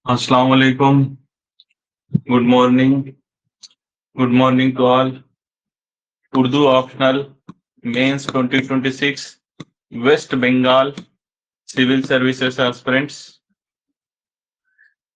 Assalamu alaikum. Good morning to all. Urdu optional mains 2026 West Bengal civil services aspirants.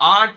8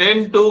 10 to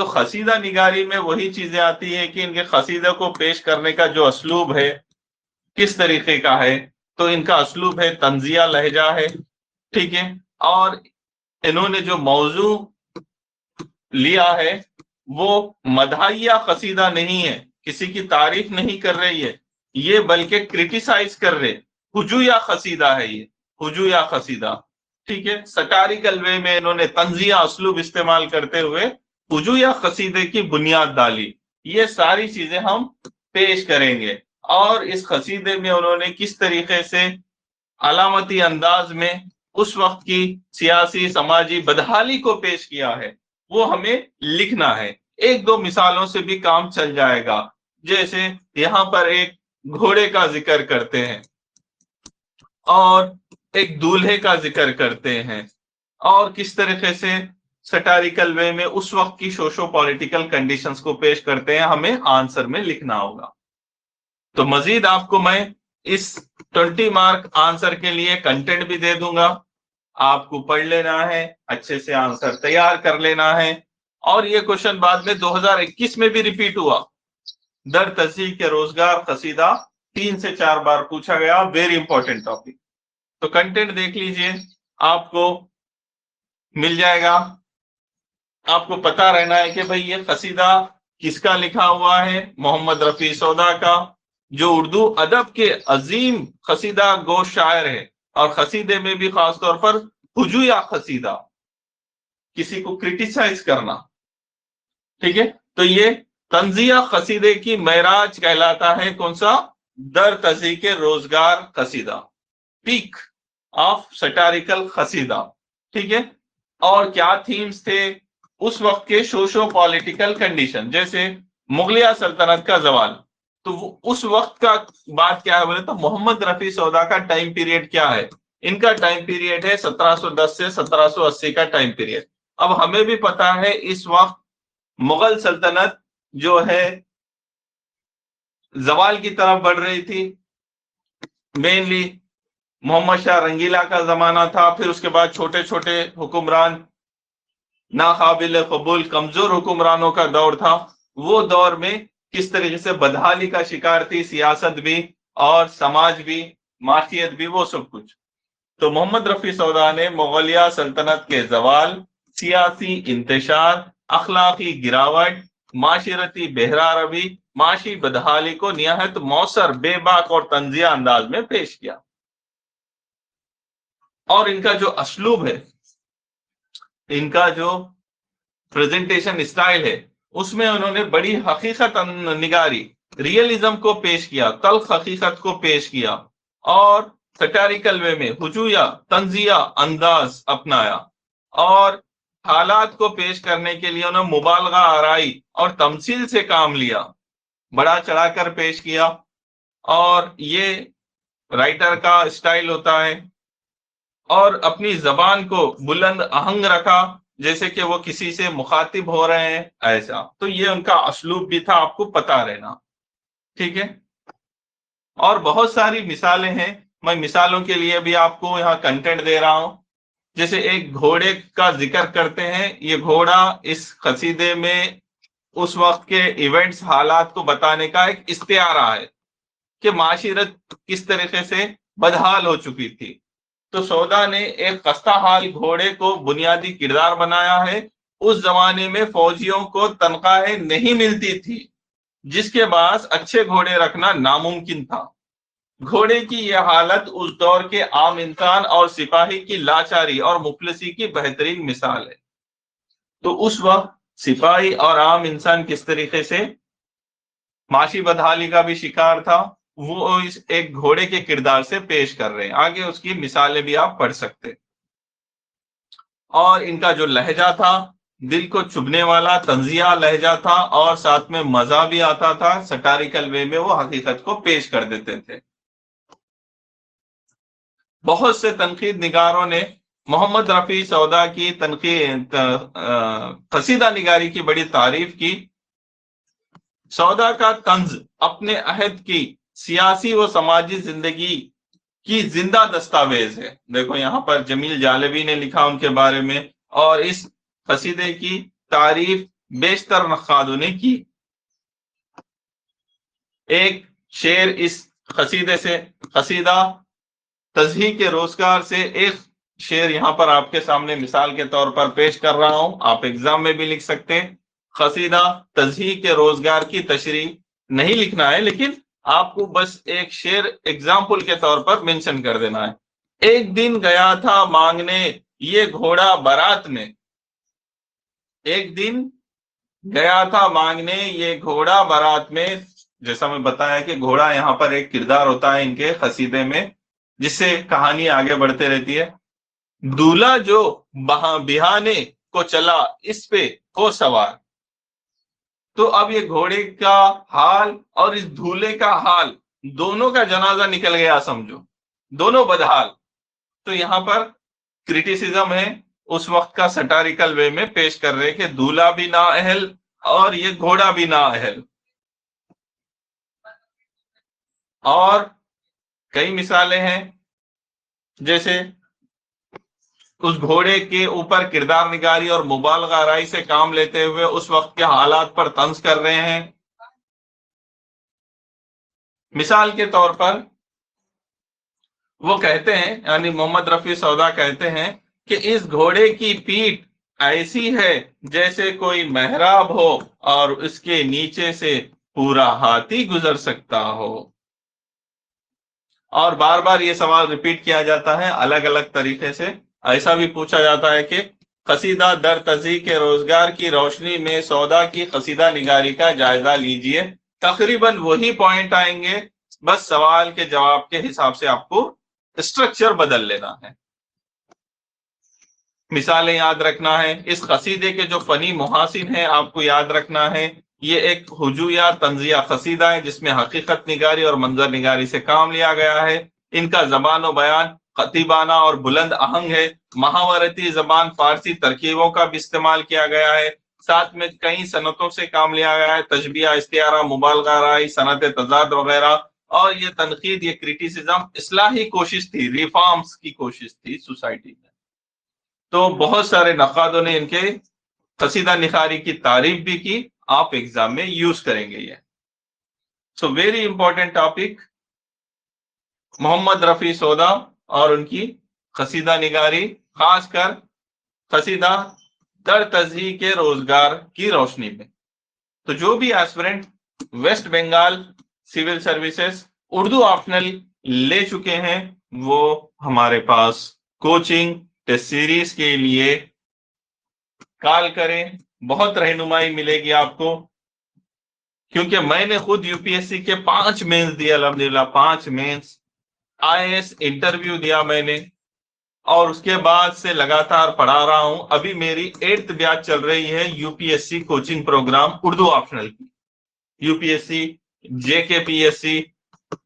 تو قصیدہ نگاری میں وہی چیزیں آتی ہیں کہ ان کے قصیدہ کو پیش کرنے کا جو اسلوب ہے کس طریقے کا ہے. تو ان کا اسلوب ہے طنزیہ لہجہ ہے, ٹھیک ہے. اور انہوں نے جو موضوع لیا ہے وہ مدحیہ قصیدہ نہیں ہے, کسی کی تعریف نہیں کر رہی ہے یہ, بلکہ کرٹیسائز کر رہے, ہجویہ قصیدہ ہے یہ, ہجویہ قصیدہ, ٹھیک ہے. سٹاریکل وے میں انہوں نے طنزیہ اسلوب استعمال کرتے ہوئے ہجویہ قصیدے کی بنیاد ڈالی. یہ ساری چیزیں ہم پیش کریں گے. اور اس قصیدے میں انہوں نے کس طریقے سے علامتی انداز میں اس وقت کی سیاسی سماجی بدحالی کو پیش کیا ہے وہ ہمیں لکھنا ہے. ایک دو مثالوں سے بھی کام چل جائے گا. جیسے یہاں پر ایک گھوڑے کا ذکر کرتے ہیں اور ایک دولہے کا ذکر کرتے ہیں, اور کس طریقے سے سٹاریکل وے میں اس وقت کی سوشو پولیٹیکل کنڈیشنز کو پیش کرتے ہیں, ہمیں آنسر میں لکھنا ہوگا. تو مزید آپ کو میں اس 20 مارک آنسر کے لیے کنٹینٹ بھی دے دوں گا, آپ کو پڑھ لینا ہے, اچھے سے آنسر تیار کر لینا ہے. اور یہ کوشچن بعد میں 2021 میں بھی ریپیٹ ہوا. در تصحیح کے روزگار قصیدہ 3 سے 4 بار پوچھا گیا, ویری امپورٹنٹ ٹاپک. تو کنٹینٹ دیکھ لیجئے, آپ کو مل جائے گا. آپ کو پتا رہنا ہے کہ بھئی یہ قصیدہ کس کا لکھا ہوا ہے, محمد رفیع سودا کا, جو اردو ادب کے عظیم قصیدہ گو شاعر ہے, اور قصیدے میں بھی خاص طور پر ہجویہ قصیدہ, کسی کو کرٹیسائز کرنا, ٹھیک ہے. تو یہ طنزیہ قصیدے کی معراج کہلاتا ہے. کون سا؟ در تصحیح کے روزگار قصیدہ, پیک آف سٹاریکل قصیدہ, ٹھیک ہے. اور کیا تھیمز تھے اس وقت کے سوشو پولیٹیکل کنڈیشن, جیسے مغلیہ سلطنت کا زوال. تو وہ اس وقت کا بات کیا ہے بولے تو محمد رفیع سودا کا ٹائم پیریڈ کیا ہے, ان کا ٹائم پیریڈ ہے 1710 سے 1780 کا ٹائم پیریڈ. اب ہمیں بھی پتا ہے اس وقت مغل سلطنت جو ہے زوال کی طرف بڑھ رہی تھی. مینلی محمد شاہ رنگیلا کا زمانہ تھا, پھر اس کے بعد چھوٹے چھوٹے حکمران, ناقابل قبول کمزور حکمرانوں کا دور تھا. وہ دور میں کس طریقے سے بدحالی کا شکار تھی سیاست بھی اور سماج بھی, معاشیت بھی, وہ سب کچھ. تو محمد رفیع سودا نے مغلیہ سلطنت کے زوال, سیاسی انتشار, اخلاقی گراوٹ, معاشرتی بحران روی, معاشی بدحالی کو نہایت مؤثر, بے باک اور طنزیہ انداز میں پیش کیا. اور ان کا جو اسلوب ہے, ان کا جو پریزنٹیشن اسٹائل ہے, اس میں انہوں نے بڑی حقیقت نگاری, ریئلزم کو پیش کیا, تلخ حقیقت کو پیش کیا, اور سٹاریکل وے میں ہجویہ طنزیہ انداز اپنایا, اور حالات کو پیش کرنے کے لیے انہوں نے مبالغہ آرائی اور تمثیل سے کام لیا, بڑا چڑھا کر پیش کیا. اور یہ رائٹر کا اسٹائل ہوتا ہے. اور اپنی زبان کو بلند آہنگ رکھا, جیسے کہ وہ کسی سے مخاطب ہو رہے ہیں ایسا. تو یہ ان کا اسلوب بھی تھا, آپ کو پتا رہنا, ٹھیک ہے. اور بہت ساری مثالیں ہیں, میں مثالوں کے لیے بھی آپ کو یہاں کنٹینٹ دے رہا ہوں. جیسے ایک گھوڑے کا ذکر کرتے ہیں, یہ گھوڑا اس قصیدے میں اس وقت کے ایونٹس, حالات کو بتانے کا ایک استعارہ ہے کہ معاشرت کس طریقے سے بدحال ہو چکی تھی. تو سودا نے ایک خستہ حال گھوڑے کو بنیادی کردار بنایا ہے. اس زمانے میں فوجیوں کو تنخواہیں نہیں ملتی تھی, جس کے باعث اچھے گھوڑے رکھنا ناممکن تھا. گھوڑے کی یہ حالت اس دور کے عام انسان اور سپاہی کی لاچاری اور مفلسی کی بہترین مثال ہے. تو اس وقت سپاہی اور عام انسان کس طریقے سے معاشی بدحالی کا بھی شکار تھا, وہ اس ایک گھوڑے کے کردار سے پیش کر رہے ہیں. آگے اس کی مثالیں بھی آپ پڑھ سکتے. اور ان کا جو لہجہ تھا دل کو چبھنے والا طنزیہ لہجہ تھا, اور ساتھ میں مزہ بھی آتا تھا. سٹاریکل وے میں وہ حقیقت کو پیش کر دیتے تھے. بہت سے تنقید نگاروں نے محمد رفیع سودا کی قصیدہ نگاری کی بڑی تعریف کی. سودا کا طنز اپنے عہد کی سیاسی و سماجی زندگی کی زندہ دستاویز ہے. دیکھو یہاں پر جمیل جالبی نے لکھا ان کے بارے میں, اور اس قصیدے کی تعریف بیشتر نقادوں نے کی۔ ایک شعر اس قصیدے سے، قصیدہ تضحیک روزگار سے ایک شعر یہاں پر آپ کے سامنے مثال کے طور پر پیش کر رہا ہوں، آپ ایگزام میں بھی لکھ سکتے ہیں۔ قصیدہ تضحیک روزگار کی تشریح نہیں لکھنا ہے، لیکن آپ کو بس ایک شعر ایگزامپل کے طور پر مینشن کر دینا ہے۔ ایک دن گیا تھا مانگنے یہ گھوڑا بارات میں، ایک دن گیا تھا مانگنے یہ گھوڑا بارات میں۔ جیسا میں بتایا کہ گھوڑا یہاں پر ایک کردار ہوتا ہے ان کے قصیدے میں، جس سے کہانی آگے بڑھتے رہتی ہے۔ دولہا جو بہانے کو چلا اس پہ ہو سوار، تو اب یہ گھوڑے کا حال اور اس دولہے کا حال دونوں کا جنازہ نکل گیا، سمجھو دونوں بدحال۔ تو یہاں پر کریٹیسزم ہے، اس وقت کا سٹاریکل وے میں پیش کر رہے کہ دولہا بھی نااہل اور یہ گھوڑا بھی نااہل۔ اور کئی مثالیں ہیں، جیسے اس گھوڑے کے اوپر کردار نگاری اور مبالغہ آرائی سے کام لیتے ہوئے اس وقت کے حالات پر طنز کر رہے ہیں۔ مثال کے طور پر وہ کہتے ہیں، یعنی محمد رفیع سودا کہتے ہیں کہ اس گھوڑے کی پیٹھ ایسی ہے جیسے کوئی محراب ہو اور اس کے نیچے سے پورا ہاتھی گزر سکتا ہو۔ اور بار بار یہ سوال ریپیٹ کیا جاتا ہے الگ الگ طریقے سے۔ ایسا بھی پوچھا جاتا ہے کہ قصیدہ در تضحیک روزگار کی روشنی میں سودا کی قصیدہ نگاری کا جائزہ لیجئے۔ تقریباً وہی پوائنٹ آئیں گے، بس سوال کے جواب کے حساب سے آپ کو اسٹرکچر بدل لینا ہے۔ مثالیں یاد رکھنا ہے۔ اس قصیدے کے جو فنی محاسن ہیں آپ کو یاد رکھنا ہے۔ یہ ایک ہجویہ طنزیہ قصیدہ ہے جس میں حقیقت نگاری اور منظر نگاری سے کام لیا گیا ہے۔ ان کا زبان و بیان خطیبانہ اور بلند آہنگ ہے۔ محاورتی زبان فارسی ترکیبوں کا بھی استعمال کیا گیا ہے، ساتھ میں کئی صنعتوں سے کام لیا گیا ہے، تشبیہ، استعارہ، مبالغہ آرائی، صنعت تضاد وغیرہ۔ اور یہ تنقید، یہ کریٹیسزم اصلاحی کوشش تھی، ریفارمز کی کوشش تھی سوسائٹی میں۔ تو بہت سارے نقادوں نے ان کے قصیدہ نگاری کی تعریف بھی کی، آپ ایگزام میں یوز کریں گے یہ۔ سو ویری امپورٹنٹ ٹاپک، محمد رفیع سودا اور ان کی قصیدہ نگاری، خاص کر قصیدہ در تضحیک روزگار کی روشنی میں۔ تو جو بھی aspirant West Bengal civil services Urdu optional لے چکے ہیں وہ ہمارے پاس کوچنگ ٹیسٹ سیریز کے لیے کال کریں، بہت رہنمائی ملے گی آپ کو، کیونکہ میں نے خود یو پی ایس سی کے 5 مینس دیا، الحمدللہ 5 مینس، IAS انٹرویو دیا میں نے، اور اس کے بعد سے لگاتار پڑھا رہا ہوں۔ ابھی میری 8th بیچ چل رہی ہے U P S C coaching programme Urdu optional کی، U P S C JKPSC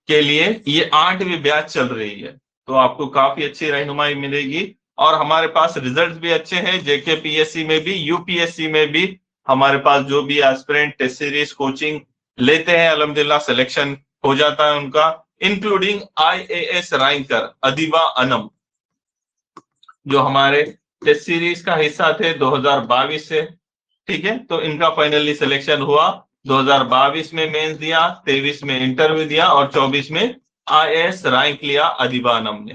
کے لیے یہ 8ویں بیچ چل رہی ہے، تو آپ کو کافی اچھی رہنمائی ملے گی۔ اور ہمارے پاس ریزلٹس بھی اچھے ہیں، JKPSC میں بھی یو پی ایس سی میں بھی۔ ہمارے پاس جو بھی ایسپرنٹ ٹیسٹ سیریز کوچنگ لیتے ہیں الحمدللہ سلیکشن ہو جاتا ہے ان کا، انکلوڈنگ IAS رینکر ادیبہ انم، جو ہمارے ٹیسٹ سیریز کا حصہ تھے 2022 سے، ٹھیک ہے، تو ان کا فائنلی سلیکشن ہوا۔ 2022 میں مینس دیا، 23 میں انٹرویو دیا اور 24 میں IAS رینک لیا ادیبہ انم نے۔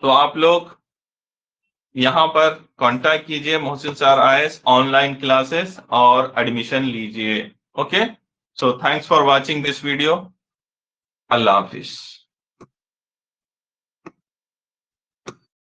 تو آپ لوگ یہاں پر کانٹیکٹ کیجئے Mohsin sir IAS، online classes اور ایڈمیشن لیجئے۔ Okay, so thanks for watching this video, اللہ حافظ۔